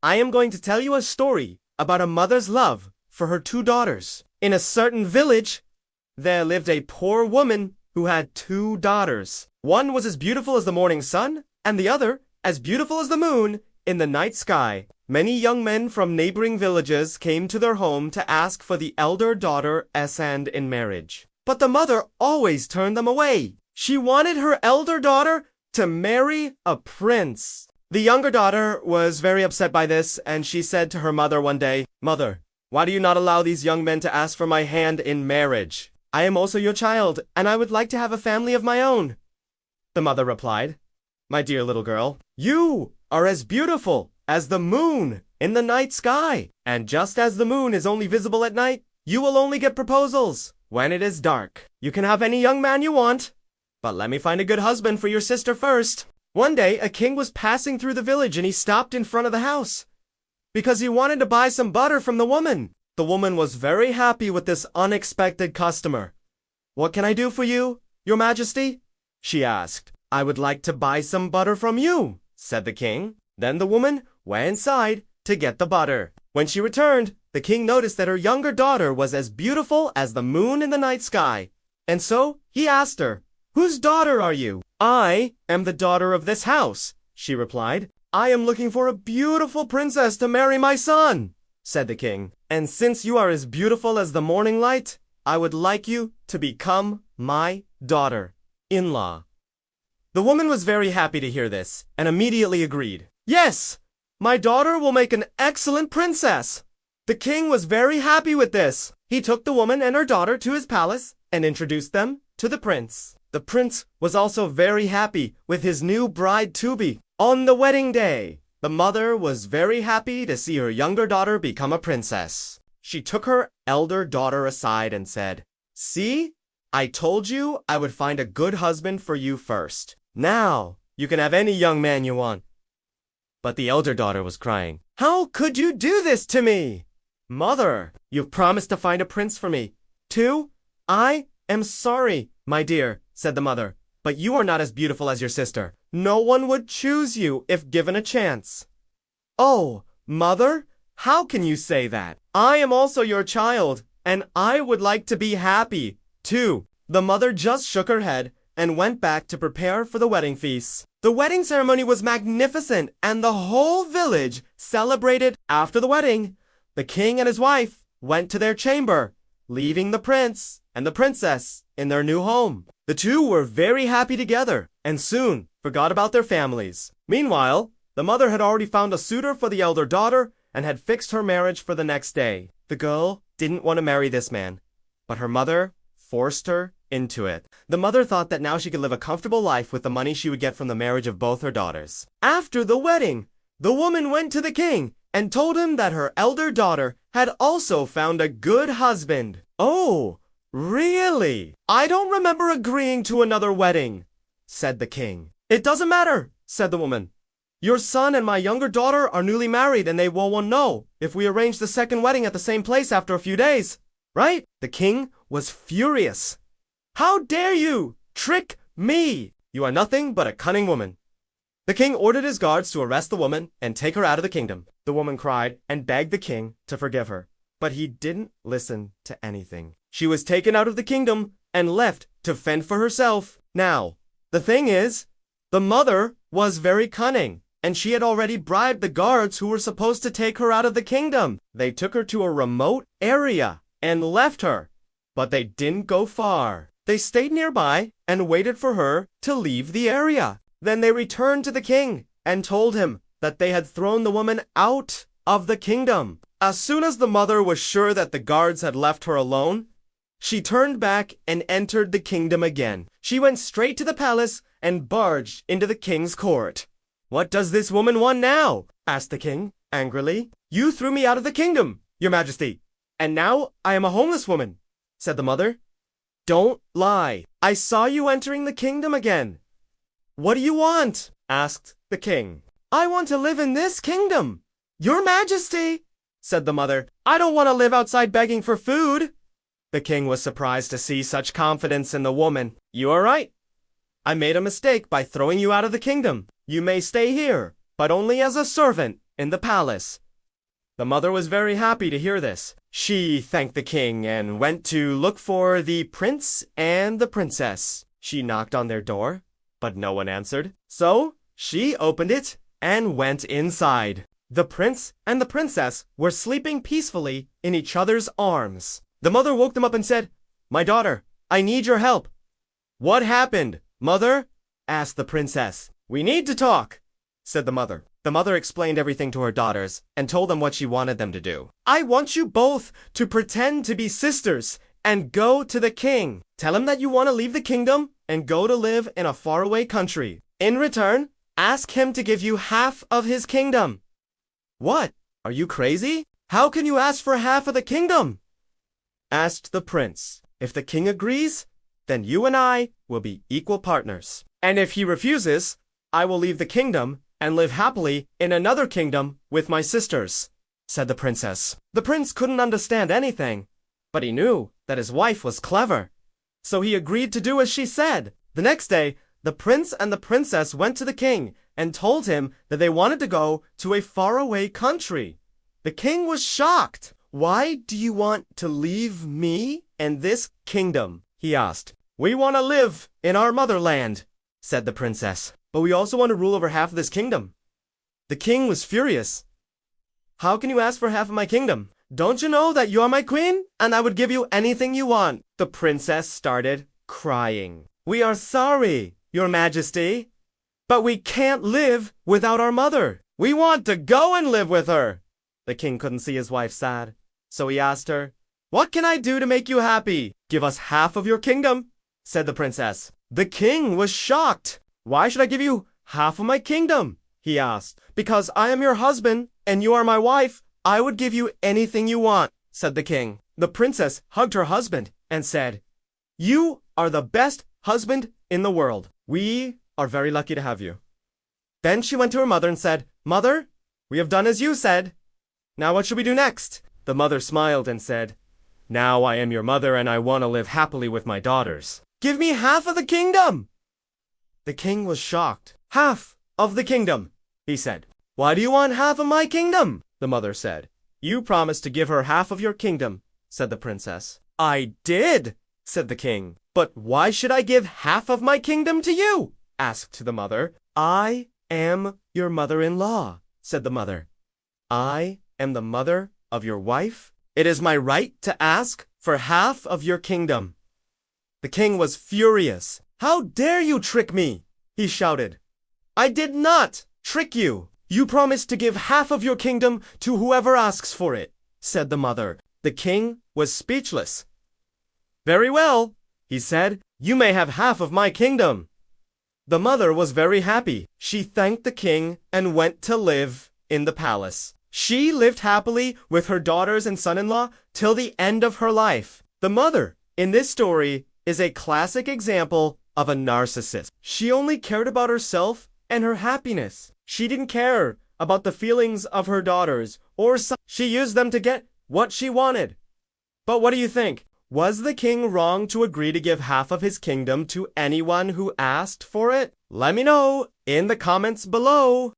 I am going to tell you a story about a mother's love for her two daughters. In a certain village, there lived a poor woman who had two daughters. One was as beautiful as the morning sun, and the other as beautiful as the moon in the night sky. Many young men from neighboring villages came to their home to ask for the elder daughter Esand in marriage. But the mother always turned them away. She wanted her elder daughter to marry a prince. The younger daughter was very upset by this, and she said to her mother one day, "Mother, why do you not allow these young men to ask for my hand in marriage? I am also your child, and I would like to have a family of my own." The mother replied, "My dear little girl, you are as beautiful as the moon in the night sky, and just as the moon is only visible at night, you will only get proposals when it is dark. You can have any young man you want, but let me find a good husband for your sister first." One day, a king was passing through the village and he stopped in front of the house because he wanted to buy some butter from the woman. The woman was very happy with this unexpected customer. "What can I do for you, your majesty?" she asked. "I would like to buy some butter from you," said the king. Then the woman went inside to get the butter. When she returned, the king noticed that her younger daughter was as beautiful as the moon in the night sky. And so he asked her, "Whose daughter are you?" "I am the daughter of this house," she replied. "I am looking for a beautiful princess to marry my son," said the king. "And since you are as beautiful as the morning light, I would like you to become my daughter-in-law." The woman was very happy to hear this and immediately agreed. "Yes, my daughter will make an excellent princess." The king was very happy with this. He took the woman and her daughter to his palace and introduced them to the prince. The prince was also very happy with his new bride to be. On the wedding day, the mother was very happy to see her younger daughter become a princess. She took her elder daughter aside and said, "See, I told you I would find a good husband for you first. Now, you can have any young man you want." But the elder daughter was crying, "How could you do this to me? Mother, you've promised to find a prince for me, too? I am sorry, my dear," said the mother, "but you are not as beautiful as your sister. No one would choose you if given a chance." "Oh, mother, how can you say that? I am also your child, and I would like to be happy, too." The mother just shook her head and went back to prepare for the wedding feast. The wedding ceremony was magnificent, and the whole village celebrated. After the wedding, the king and his wife went to their chamber, leaving the prince and the princess in their new home. The two were very happy together and soon forgot about their families. Meanwhile, the mother had already found a suitor for the elder daughter and had fixed her marriage for the next day. The girl didn't want to marry this man, but her mother forced her into it. The mother thought that now she could live a comfortable life with the money she would get from the marriage of both her daughters. After the wedding, the woman went to the king and told him that her elder daughter had also found a good husband. "Oh, really? I don't remember agreeing to another wedding," said the king. "It doesn't matter," said the woman. "Your son and my younger daughter are newly married and they won't know if we arrange the second wedding at the same place after a few days, right?" The king was furious. "How dare you trick me? You are nothing but a cunning woman." The king ordered his guards to arrest the woman and take her out of the kingdom. The woman cried and begged the king to forgive her, but he didn't listen to anything. She was taken out of the kingdom and left to fend for herself. Now, the thing is, the mother was very cunning, and she had already bribed the guards who were supposed to take her out of the kingdom. They took her to a remote area and left her, but they didn't go far. They stayed nearby and waited for her to leave the area. Then they returned to the king and told him that they had thrown the woman out of the kingdom. As soon as the mother was sure that the guards had left her alone, she turned back and entered the kingdom again. She went straight to the palace and barged into the king's court. "What does this woman want now?" asked the king angrily. "You threw me out of the kingdom, your majesty, and now I am a homeless woman," said the mother. "Don't lie. I saw you entering the kingdom again." "What do you want?" asked the king. "I want to live in this kingdom, your majesty," said the mother. "I don't want to live outside begging for food." The king was surprised to see such confidence in the woman. "You are right. I made a mistake by throwing you out of the kingdom. You may stay here, but only as a servant in the palace. The mother was very happy to hear this. She thanked the king and went to look for the prince and the princess. She knocked on their door, but no one answered. So she opened it and went inside. The prince and the princess were sleeping peacefully in each other's arms. The mother woke them up and said, "My daughter, I need your help." "What happened, mother?" asked the princess. "We need to talk," said the mother. The mother explained everything to her daughters and told them what she wanted them to do. "I want you both to pretend to be sisters and go to the king. Tell him that you want to leave the kingdom and go to live in a faraway country. In return, ask him to give you half of his kingdom." "What? Are you crazy? How can you ask for half of the kingdom?" asked the prince. "If the king agrees, then you and I will be equal partners. And if he refuses, I will leave the kingdom and live happily in another kingdom with my sisters," said the princess. The prince couldn't understand anything, but he knew that his wife was clever. So he agreed to do as she said. The next day, the prince and the princess went to the king and told him that they wanted to go to a faraway country. The king was shocked. "Why do you want to leave me and this kingdom?" he asked. "We want to live in our motherland," said the princess. "But we also want to rule over half of this kingdom." The king was furious. "How can you ask for half of my kingdom? Don't you know that you are my queen, and I would give you anything you want?" The princess started crying. "We are sorry, your majesty, but we can't live without our mother. We want to go and live with her." The king couldn't see his wife sad, so he asked her, "What can I do to make you happy?" "Give us half of your kingdom," said the princess. The king was shocked. "Why should I give you half of my kingdom?" he asked. "Because I am your husband and you are my wife, I would give you anything you want," said the king. The princess hugged her husband and said, "You are the best husband in the world. We are very lucky to have you." Then she went to her mother and said, "Mother, we have done as you said. Now what should we do next?" The mother smiled and said, "Now I am your mother and I want to live happily with my daughters. Give me half of the kingdom." The king was shocked. "Half of the kingdom," he said. "Why do you want half of my kingdom?" the mother said. "You promised to give her half of your kingdom," said the princess. "I did," said the king. "But why should I give half of my kingdom to you?" asked the mother. "I am your mother-in-law," said the mother. "I am the mother of your wife. It is my right to ask for half of your kingdom." The king was furious. "How dare you trick me?" he shouted. "I did not trick you. You promised to give half of your kingdom to whoever asks for it," said the mother. The king was speechless. "Very well," he said. "You may have half of my kingdom." The mother was very happy. She thanked the king and went to live in the palace. She lived happily with her daughters and son-in-law till the end of her life. The mother in this story is a classic example of a narcissist. She only cared about herself and her happiness. She didn't care about the feelings of her daughters or she used them to get what she wanted. But what do you think? Was the king wrong to agree to give half of his kingdom to anyone who asked for it? Let me know in the comments below.